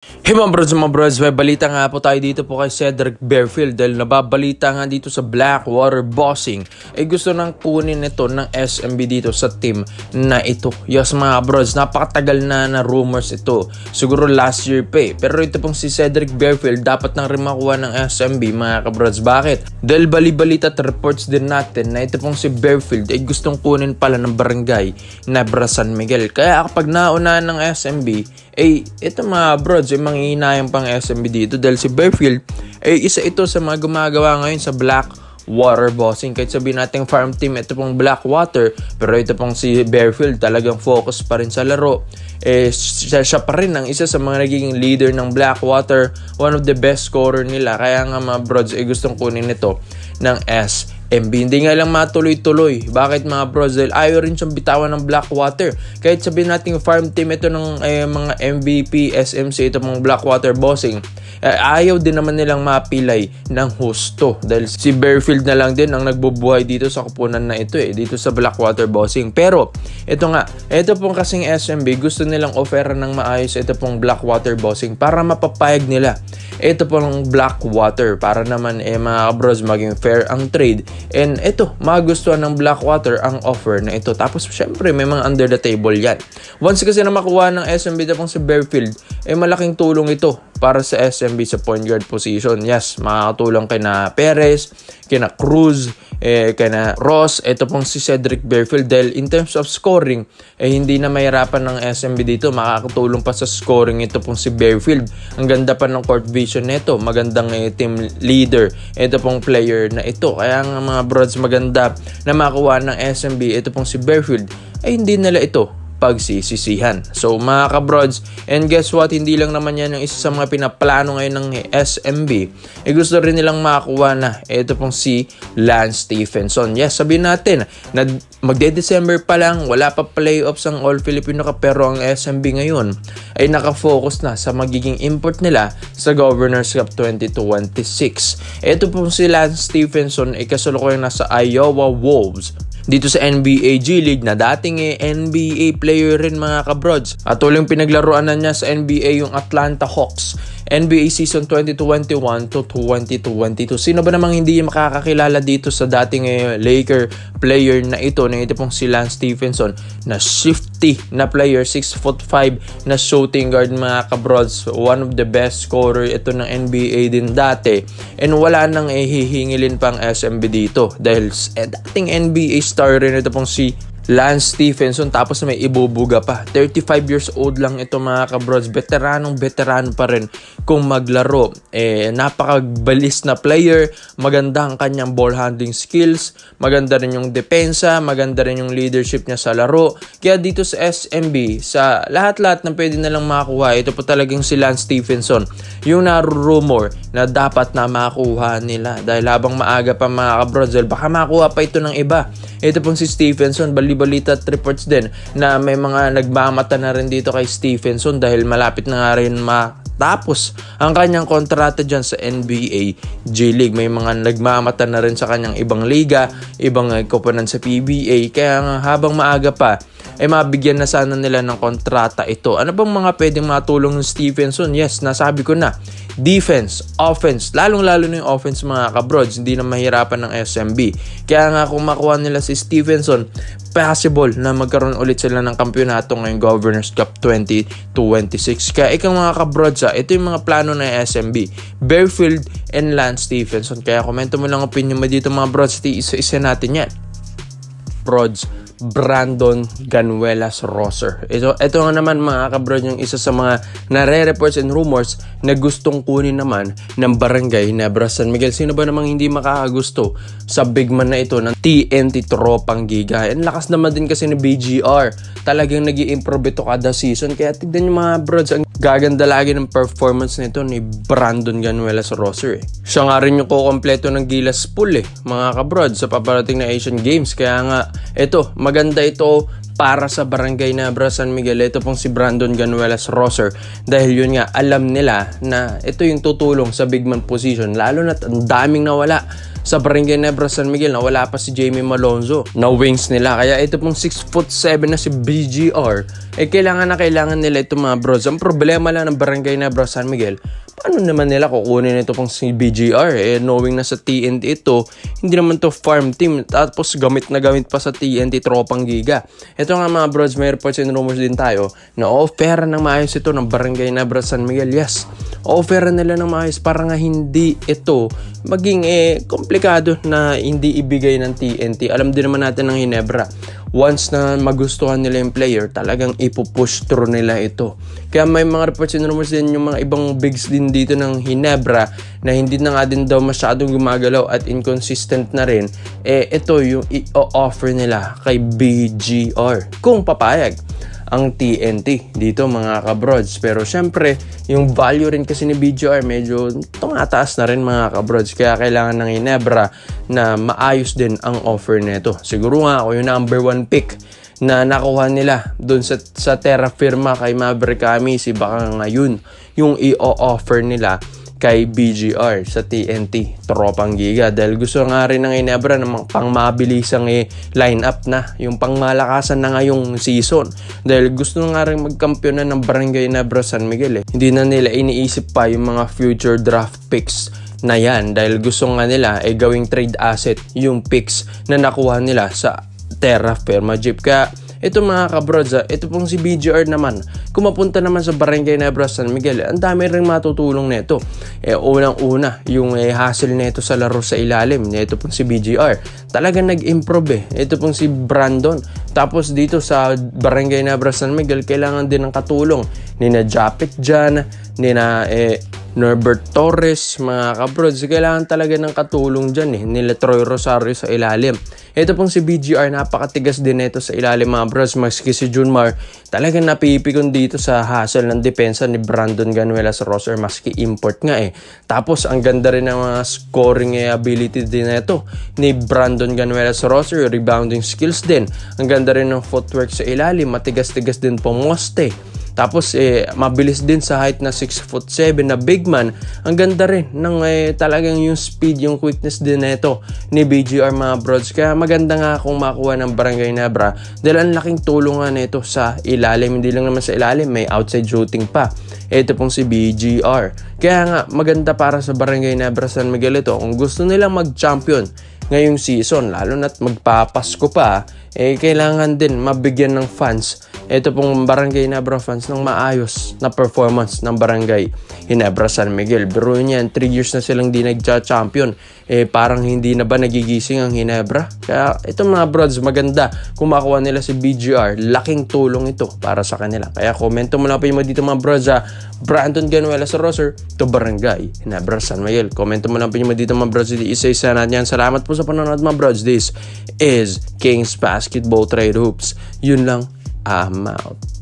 Hey mga bros, may balita nga po tayo dito po kay Cedric Berfield dahil nababalita nga dito sa Blackwater Bossing gusto nang kunin ito ng SMB dito sa team na ito. Yes mga bros, napakatagal na rumors ito. Siguro last year pa pero ito pong si Cedric Berfield dapat nang rin makuha ng SMB mga kabros. Bakit? Dahil bali-balita at reports din natin na ito pong si Berfield gustong kunin pala ng barangay Nebra San Miguel. Kaya kapag naunahan ng SMB ito mga bros, manghihinayang pang SMB dito dahil si Berfield isa ito sa mga gumagawa ngayon sa Blackwater Bossing. Kahit sabihin natin farm team, ito pong Blackwater, pero ito pong si Berfield talagang focus pa rin sa laro. Siya pa rin ang isa sa mga nagiging leader ng Blackwater, one of the best scorer nila. Kaya nga mga bros, gustong kunin ito ng SMB. Hindi nga lang matuloy-tuloy. Bakit mga bros? Dahil ayaw rin siyang bitawan ng Blackwater. Kahit sabihin natin farm team ito ng mga MVP, SMC, ito mga Blackwater Bossing, ayaw din naman nilang mapilay ng husto. Dahil si Berfield na lang din ang nagbubuhay dito sa kupunan na ito dito sa Blackwater Bossing. Pero ito pong kasing SMB, gusto nilang offeran ng maayos ito pong Blackwater Bossing para mapapayag nila ito pong Blackwater para naman mga bros maging fair ang trade. And ito, magustuhan ng Blackwater ang offer na ito. Tapos syempre may mga under the table yan. Once kasi na makuha ng SMB na pong si Berfield, malaking tulong ito para sa SMB sa point guard position. Yes, makakatulong kina Perez, kina Cruz, kina Ross. Ito pong si Cedric Berfield dahil in terms of scoring, hindi na mahirapan ng SMB dito. Makakatulong pa sa scoring ito pong si Berfield. Ang ganda pa ng court vision nito. Magandang team leader ito pong player na ito. Kaya nga mga broads, maganda na makuha ng SMB ito pong si Berfield hindi nila ito pagsisisihan. So mga kabrods, and guess what, hindi lang naman yan yung isa sa mga pinaplano ngayon ng SMB. Gusto rin nilang makakuha na ito pong si Lance Stephenson. Yes, sabihin natin na magde-December pa lang, wala pa playoffs ang All-Filipino Cup, pero ang SMB ngayon ay nakafocus na sa magiging import nila sa Governors Cup 2026. Ito pong si Lance Stephenson kasalukuyan nasa Iowa Wolves dito sa NBA G League na dating NBA player rin mga kabrods. At tuloy pinaglaruan na niya sa NBA yung Atlanta Hawks NBA season 2021 to 2022. Sino ba namang hindi makakakilala dito sa dating Laker player na ito pong si Lance Stephenson na shifty na player, 6'5" na shooting guard mga kabrods, one of the best scorer ito ng NBA din dati, and wala nang hihingilin pang SMB dito dahil dating NBA star rin ito pong si Lance Stephenson, tapos may ibubuga pa. 35 years old lang ito mga kabrods. Veterano pa rin kung maglaro. Napakabalis na player. Maganda ang kanyang ball handling skills. Maganda rin yung depensa. Maganda rin yung leadership niya sa laro. Kaya dito sa SMB, sa lahat-lahat na pwede nalang makakuha, ito po talagang si Lance Stephenson yung narurumor na dapat na makuha nila. Dahil habang maaga pa mga kabrods, baka makuha pa ito ng iba. Ito pong si Stephenson, balita at reports din na may mga nagmamata na rin dito kay Stephenson dahil malapit na nga rin matapos ang kanyang kontrata dyan sa NBA G League. May mga nagmamata na rin sa kanyang ibang liga, ibang koponan sa PBA. Kaya nga habang maaga pa mabigyan na sana nila ng kontrata ito. Ano bang mga pwedeng matulong ng Stephenson? Yes, nasabi ko na. Defense, offense, lalong-lalo na yung offense mga kabrods, hindi na mahirapan ng SMB. Kaya nga kung makuha nila si Stephenson, possible na magkaroon ulit sila ng kampyonato ngayong Governors Cup 2026. Kaya ikaw mga kabrods, ito yung mga plano ng SMB, Berfield and Lance Stephenson. Kaya komento mo lang opinion mo dito mga brods, isa-isa natin yan. Brods, Brandon Ganuelas Rosser. Ito nga naman mga kabrods, yung isa sa mga nare-reports and rumors na gustong kunin naman ng barangay Nebra San Miguel. Sino ba namang hindi makakagusto sa big man na ito ng TNT Tropang Giga? Ang lakas naman din kasi ni BGR. Talagang nag-i-improve ito kada season. Kaya tignan nyo mga brods, ang gaganda lagi ng performance nito ni Brandon Ganuelas Rosser. Siya nga rin yung kukompleto ng Gilas pool mga kabrods sa paparating na Asian Games. Kaya nga ito, maganda ito para sa barangay Nebra San Miguel. Ito pong si Brandon Ganuelas Rosser dahil yun nga, alam nila na ito yung tutulong sa big man position, lalo na ang daming nawala sa barangay Nebra San Miguel, nawala pa si Jamie Malonzo na wings nila. Kaya ito pong 6'7" na si BGR kailangan nila ito mga bros. Ang problema lang ng Barangay Nebra San Miguel, paano naman nila kukunin ito pang si BGR? Knowing na sa TNT ito, hindi naman to farm team. Tapos gamit pa sa TNT tropang giga. Ito nga mga bros, may reports and rumors din tayo na offer ng maayos ito ng Barangay Nebra San Miguel. Yes, offer nila ng maayos para nga hindi ito maging komplikado na hindi ibigay ng TNT. Alam din naman natin ng Hinebra, once na magustuhan nila yung player, talagang ipupush through nila ito. Kaya may mga reports and rumors din yung mga ibang bigs din dito ng Hinebra na hindi na nga din daw masyadong gumagalaw at inconsistent na rin. Ito yung i-offer nila kay BGR kung papayag ang TNT dito mga kabrods. Pero syempre, yung value rin kasi ni BGR medyo tumataas na rin mga kabrods. Kaya kailangan ng Hinebra na maayos din ang offer nito. Siguro nga ako yung number 1 pick na nakuha nila dun sa Terra Firma kay Maverick Amisi. Baka ngayon yung i-offer nila kay BGR sa TNT tropang giga, dahil gusto nga rin ng Hinebra ng pang mabilisang line-up na, yung pang malakasan na ngayong season, dahil gusto nga rin magkampiyon na ng Barangay Nebra San Miguel. Hindi na nila iniisip pa yung mga future draft picks na yan, dahil gusto nga nila gawing trade asset yung picks na nakuha nila sa Terra Firma Jeep. Kaya ito mga kabrods, ito pong si BGR naman, kung mapunta naman sa Barangay Nebra San Miguel, ang dami rin matutulong nito. Unang-una, yung hassle nito sa laro sa ilalim, ito pong si BGR, talagang nag-improve ito pong si Brandon. Tapos dito sa Barangay Nebra San Miguel, kailangan din ng katulong ni na Japet dyan, ni na Norbert Torres, mga kabrods. Kailangan talaga ng katulong dyan nila Troy Rosario sa ilalim. Ito pong si BGR, napakatigas din ito sa ilalim mga bros. Maski si Junmar, talagang napipikon dito sa hassle ng depensa ni Brandon Ganuela sa roster, maski import nga Tapos ang ganda rin ng mga scoring ability din ito ni Brandon Ganuela sa roster, rebounding skills din. Ang ganda rin ng footwork sa ilalim, matigas-tigas din po moste. Tapos mabilis din sa height na 6'7" na big man. Ang ganda rin ng talagang yung speed, yung quickness din nito ni BGR mga brods. Kaya maganda nga kung makuha ng Barangay Nebra, dahil ang laking tulong nga nito sa ilalim. Hindi lang naman sa ilalim, may outside shooting pa. Ito pong si BGR. Kaya nga maganda para sa Barangay Nebra San Miguel ito. Kung gusto nilang mag-champion ngayong season, lalo na't magpapasko pa, kailangan din mabigyan ng fans ito pong Barangay Nebra fans ng maayos na performance ng Barangay Nebra San Miguel. Pero yan, 3 years na silang di nagcha-champion. Parang hindi na ba nagigising ang Hinebra? Kaya ito mga brods, maganda kung makuha nila si BGR. Laking tulong ito para sa kanila. Kaya komento mo lang pa yung dito mga brods, Brandon Ganuela sa roster to Barangay Nebra San Miguel. Komento mo lang pa yung dito mga brods. Isa-isa natin yan. Salamat po sa panonood mga brods. This is Kings Basketball Trade Hoops. Yun lang. I'm out.